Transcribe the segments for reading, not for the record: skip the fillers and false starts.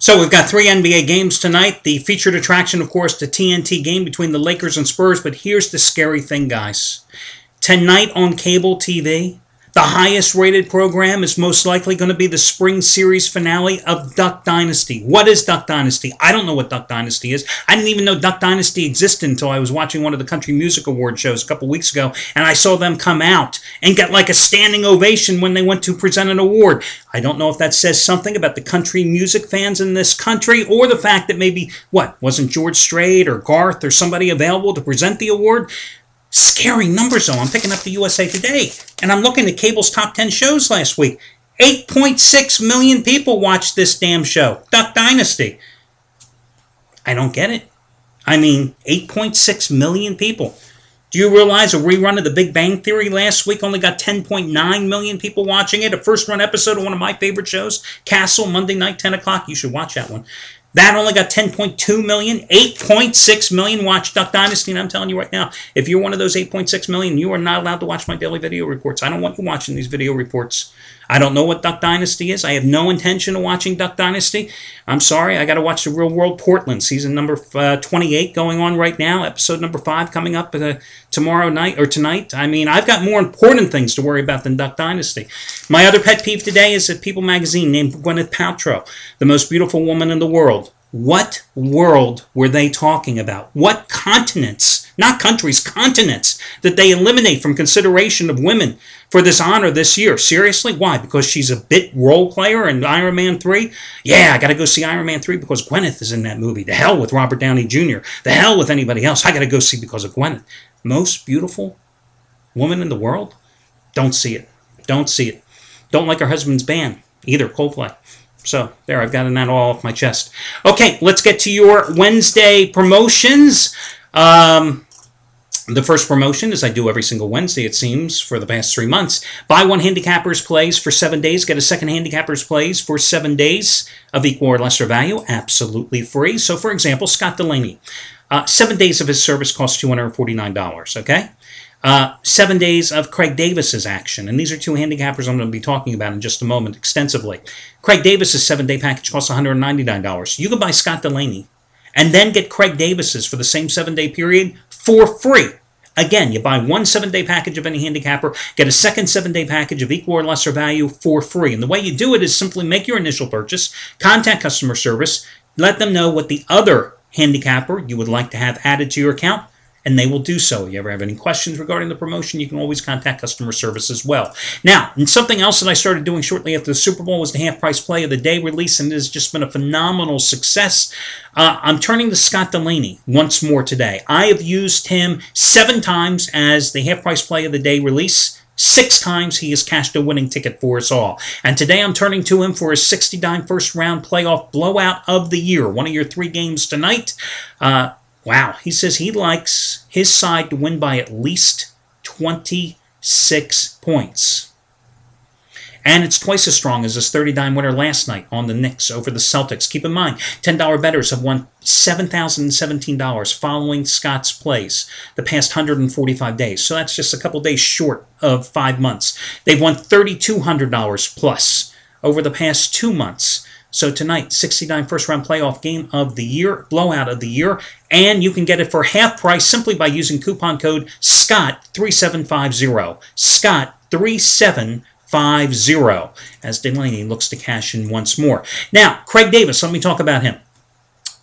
So we've got 3 NBA games tonight. The featured attraction, of course, the TNT game between the Lakers and Spurs. But here's the scary thing, guys. Tonight on cable TV, the highest rated program is most likely going to be the spring series finale of Duck Dynasty. What is Duck Dynasty? I don't know what Duck Dynasty is. I didn't even know Duck Dynasty existed until I was watching one of the Country Music Award shows a couple weeks ago, and I saw them come out and get like a standing ovation when they went to present an award. I don't know if that says something about the country music fans in this country, or the fact that maybe, wasn't George Strait or Garth or somebody available to present the award? Scary numbers, though. I'm picking up the USA Today, and I'm looking at cable's top 10 shows last week. 8.6 million people watched this damn show, Duck Dynasty. I don't get it. I mean, 8.6 million people. Do you realize a rerun of The Big Bang Theory last week only got 10.9 million people watching it? A first-run episode of one of my favorite shows, Castle, Monday night, 10 o'clock. You should watch that one. That only got 10.2 million. 8.6 million watched Duck Dynasty. And I'm telling you right now, if you're one of those 8.6 million, you are not allowed to watch my daily video reports. I don't want you watching these video reports. I don't know what Duck Dynasty is. I have no intention of watching Duck Dynasty. I'm sorry. I got to watch The Real World Portland, season number 28 going on right now. Episode number 5 coming up tomorrow night or tonight. I mean, I've got more important things to worry about than Duck Dynasty. My other pet peeve today is that People magazine named Gwyneth Paltrow the most beautiful woman in the world. What world were they talking about? What continents, not countries, continents, did they eliminate from consideration of women for this honor this year? Seriously? Why? Because she's a bit role player in Iron Man 3? Yeah, I got to go see Iron Man 3 because Gwyneth is in that movie. The hell with Robert Downey Jr. The hell with anybody else. I got to go see because of Gwyneth. Most beautiful woman in the world? Don't see it. Don't see it. Don't like her husband's band either, Coldplay. So, there, I've gotten that all off my chest. Okay, let's get to your Wednesday promotions. The first promotion, as I do every single Wednesday, it seems, for the past 3 months. Buy one handicapper's plays for 7 days. Get a second handicapper's plays for 7 days of equal or lesser value. Absolutely free. So, for example, Scott Delaney. 7 days of his service costs $249, okay? 7 days of Craig Davis's action. And these are 2 handicappers I'm going to be talking about in just a moment extensively. Craig Davis's 7-day package costs $199. You can buy Scott Delaney and then get Craig Davis's for the same 7-day period for free. Again, you buy one 7-day package of any handicapper, get a second 7-day package of equal or lesser value for free. And the way you do it is simply make your initial purchase, contact customer service, let them know what the other handicapper you would like to have added to your account, and they will do so. If you ever have any questions regarding the promotion, you can always contact customer service as well. Now, and something else that I started doing shortly after the Super Bowl was the half-price play of the day release, and it has just been a phenomenal success. I'm turning to Scott Delaney once more today. I have used him 7 times as the half-price play of the day release. 6 times he has cashed a winning ticket for us all. And today I'm turning to him for his 60-dime first-round playoff blowout of the year. One of your 3 games tonight. Wow, he says he likes his side to win by at least 26 points. And it's twice as strong as his 30-dime winner last night on the Knicks over the Celtics. Keep in mind, $10 bettors have won $7,017 following Scott's plays the past 145 days. So that's just a couple days short of 5 months. They've won $3,200 plus over the past 2 months. So tonight, 60-dime first-round playoff game of the year, blowout of the year, and you can get it for half price simply by using coupon code SCOTT3750. SCOTT3750, as Delaney looks to cash in once more. Now, Craig Davis, let me talk about him.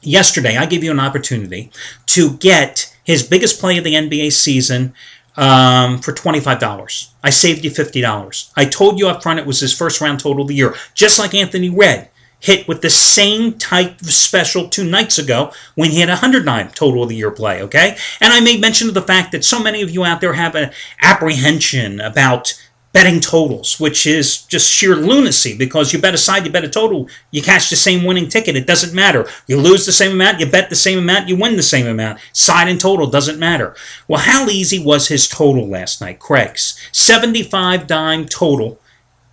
Yesterday, I gave you an opportunity to get his biggest play of the NBA season for $25. I saved you $50. I told you up front it was his first-round total of the year, just like Anthony Redd hit with the same type of special 2 nights ago when he had a 100-dime total of the year play, okay? And I made mention of the fact that so many of you out there have an apprehension about betting totals, which is just sheer lunacy, because you bet a side, you bet a total, you cash the same winning ticket. It doesn't matter. You lose the same amount, you bet the same amount, you win the same amount. Side and total doesn't matter. Well, how easy was his total last night, Craig's? 75-dime total.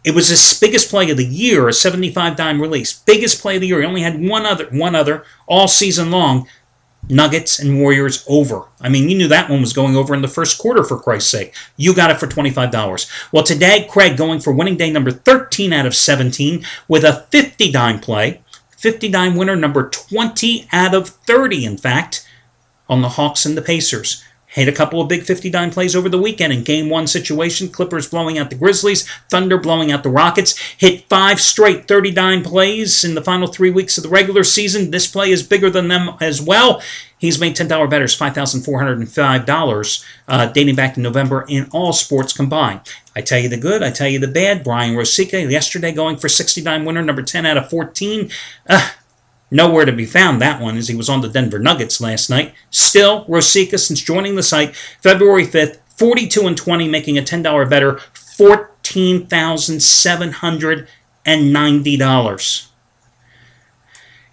It was his biggest play of the year, a 75-dime release. Biggest play of the year. He only had one other all season long. Nuggets and Warriors over. I mean, you knew that one was going over in the first quarter, for Christ's sake. You got it for $25. Well, today, Craig going for winning day number 13 out of 17 with a 50-dime play. 50-dime winner number 20 out of 30, in fact, on the Hawks and the Pacers. Hit a couple of big 50-dime plays over the weekend in Game 1 situation. Clippers blowing out the Grizzlies. Thunder blowing out the Rockets. Hit 5 straight 30-dime plays in the final 3 weeks of the regular season. This play is bigger than them as well. He's made $10 bettors $5,405 dating back to November in all sports combined. I tell you the good, I tell you the bad. Brian Rosica yesterday going for 60-dime winner number 10 out of 14. Nowhere to be found, that one, as he was on the Denver Nuggets last night. Still, Rosica, since joining the site February 5th, 42-20, making a $10 better, $14,790.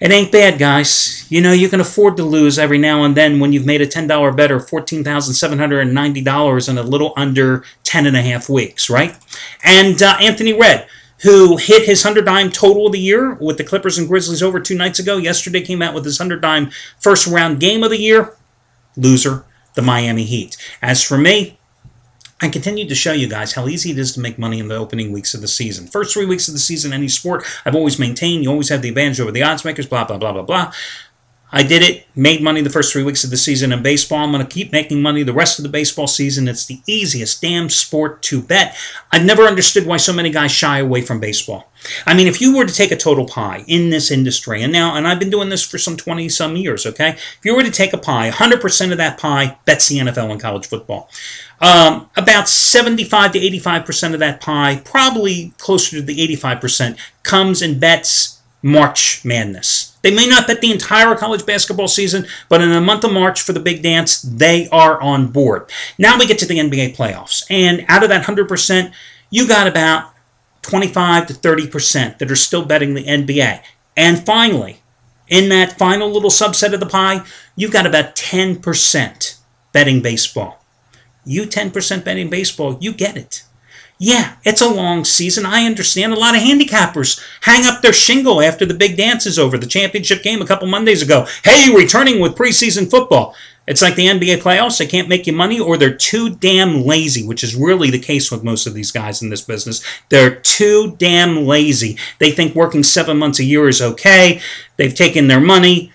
It ain't bad, guys. You know, you can afford to lose every now and then when you've made a $10 better, $14,790 in a little under 10.5 weeks, right? And Anthony Redd, who hit his 100-dime total of the year with the Clippers and Grizzlies over 2 nights ago. Yesterday came out with his 100-dime first-round game of the year. Loser, the Miami Heat. As for me, I continue to show you guys how easy it is to make money in the opening weeks of the season. First 3 weeks of the season, any sport, I've always maintained. You always have the advantage over the odds makers, blah, blah, blah, blah, blah. I did it, made money the first 3 weeks of the season in baseball. I'm going to keep making money the rest of the baseball season. It's the easiest damn sport to bet. I've never understood why so many guys shy away from baseball. I mean, if you were to take a total pie in this industry, and I've been doing this for some 20-some years, okay? If you were to take a pie, 100% of that pie bets the NFL and college football. About 75 to 85% of that pie, probably closer to the 85%, comes and bets March Madness. They may not bet the entire college basketball season, but in the month of March for the big dance, they are on board. Now we get to the NBA playoffs, and out of that 100%, you got about 25 to 30% that are still betting the NBA. And finally, in that final little subset of the pie, you've got about 10% betting baseball. You 10% betting baseball, you get it. Yeah, it's a long season. I understand a lot of handicappers hang up their shingle after the big dance is over. The championship game a couple Mondays ago. Hey, returning with preseason football. It's like the NBA playoffs. They can't make you money, or they're too damn lazy, which is really the case with most of these guys in this business. They're too damn lazy. They think working 7 months a year is okay. They've taken their money,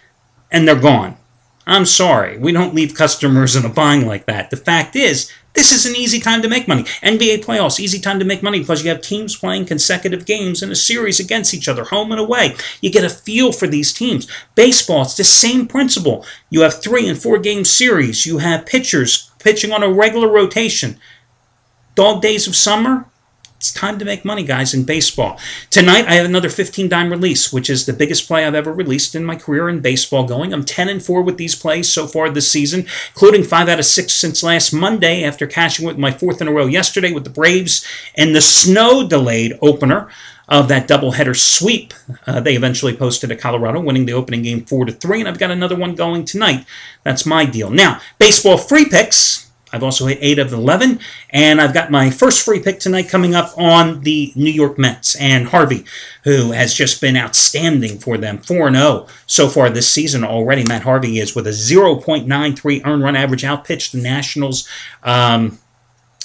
and they're gone. I'm sorry. We don't leave customers in a bind like that. The fact is, this is an easy time to make money. NBA playoffs, easy time to make money because you have teams playing consecutive games in a series against each other, home and away. You get a feel for these teams. Baseball, it's the same principle. You have 3- and 4-game series. You have pitchers pitching on a regular rotation. Dog days of summer, it's time to make money, guys, in baseball. Tonight, I have another 15-dime release, which is the biggest play I've ever released in my career in baseball going. I'm 10-4 with these plays so far this season, including 5 out of 6 since last Monday after cashing with my 4th in a row yesterday with the Braves and the snow-delayed opener of that doubleheader sweep. They eventually posted at Colorado, winning the opening game 4-3, and I've got another one going tonight. That's my deal. Now, baseball free picks. I've also hit 8 of 11, and I've got my first free pick tonight coming up on the New York Mets and Harvey, who has just been outstanding for them. 4-0 so far this season already. Matt Harvey is with a 0.93 earned run average, outpitched the Nationals.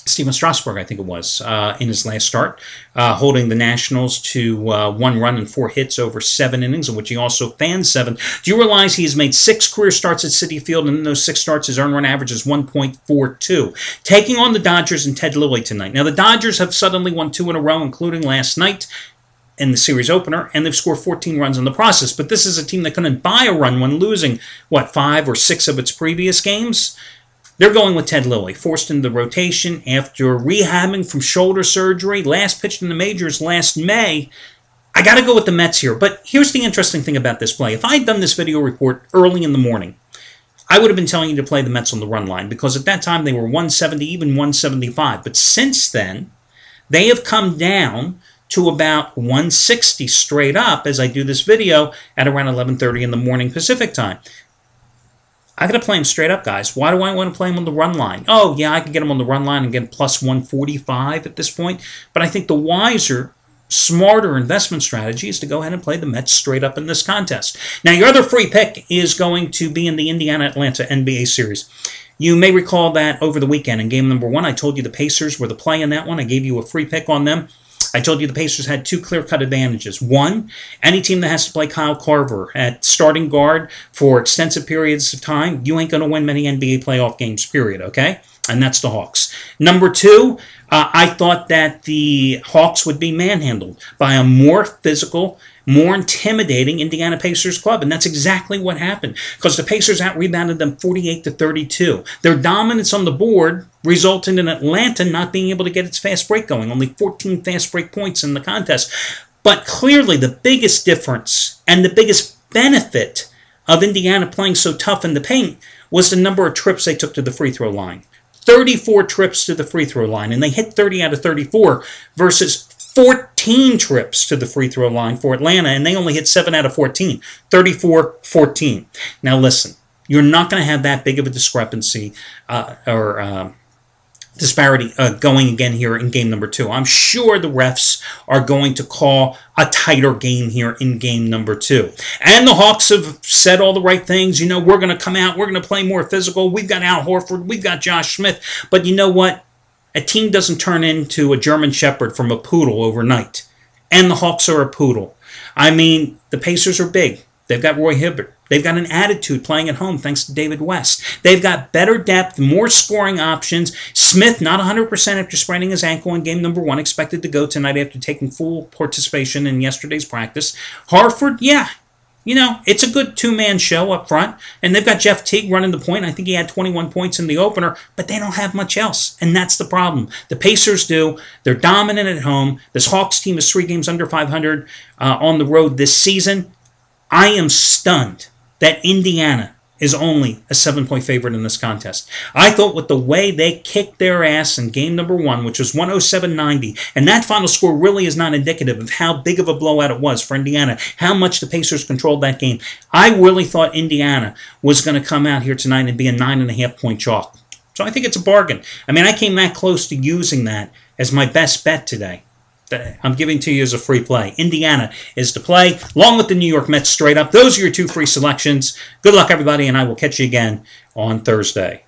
Steven Strasburg, I think it was, in his last start, holding the Nationals to 1 run and 4 hits over 7 innings, in which he also fanned 7. Do you realize he has made 6 career starts at Citi Field, and in those 6 starts, his earned run average is 1.42. Taking on the Dodgers and Ted Lilly tonight. Now, the Dodgers have suddenly won 2 in a row, including last night in the series opener, and they've scored 14 runs in the process. But this is a team that couldn't buy a run when losing, 5 or 6 of its previous games? They're going with Ted Lilly, forced into the rotation after rehabbing from shoulder surgery, last pitched in the majors last May. I got to go with the Mets here, but here's the interesting thing about this play. If I had done this video report early in the morning, I would have been telling you to play the Mets on the run line, because at that time they were 170, even 175. But since then, they have come down to about 160 straight up as I do this video at around 11:30 in the morning Pacific time. I got to play him straight up, guys. Why do I want to play him on the run line? Oh, yeah, I can get him on the run line and get plus 145 at this point. But I think the wiser, smarter investment strategy is to go ahead and play the Mets straight up in this contest. Now, your other free pick is going to be in the Indiana-Atlanta NBA series. You may recall that over the weekend in game number 1, I told you the Pacers were the play in that one. I gave you a free pick on them. I told you the Pacers had two clear-cut advantages. One, any team that has to play Kyle Korver at starting guard for extensive periods of time, you ain't going to win many NBA playoff games, period, okay? And that's the Hawks. Number two, I thought that the Hawks would be manhandled by a more physical, more intimidating Indiana Pacers club, and that's exactly what happened because the Pacers out-rebounded them 48-32. Their dominance on the board resulted in Atlanta not being able to get its fast break going, only 14 fast break points in the contest. But clearly the biggest difference and the biggest benefit of Indiana playing so tough in the paint was the number of trips they took to the free throw line. 34 trips to the free throw line, and they hit 30 out of 34 versus 14 trips to the free throw line for Atlanta, and they only hit 7 out of 14, 34-14. Now listen, you're not going to have that big of a discrepancy disparity going again here in game number 2. I'm sure the refs are going to call a tighter game here in game number 2. And the Hawks have said all the right things. You know, we're going to come out, we're going to play more physical. We've got Al Horford, we've got Josh Smith. But you know what? A team doesn't turn into a German Shepherd from a poodle overnight. And the Hawks are a poodle. I mean, the Pacers are big. They've got Roy Hibbert. They've got an attitude playing at home thanks to David West. They've got better depth, more scoring options. Smith, not 100% after spraining his ankle in game number 1, expected to go tonight after taking full participation in yesterday's practice. Harford, yeah, you know, it's a good two-man show up front. And they've got Jeff Teague running the point. I think he had 21 points in the opener, but they don't have much else. And that's the problem. The Pacers do. They're dominant at home. This Hawks team is 3 games under 500 on the road this season. I am stunned that Indiana is only a 7-point favorite in this contest. I thought with the way they kicked their ass in game number 1, which was 107-90, and that final score really is not indicative of how big of a blowout it was for Indiana, how much the Pacers controlled that game. I really thought Indiana was going to come out here tonight and be a 9.5-point chalk. So I think it's a bargain. I mean, I came that close to using that as my best bet today. That I'm giving to you as a free play. Indiana is to play, along with the New York Mets straight up. Those are your 2 free selections. Good luck, everybody, and I will catch you again on Thursday.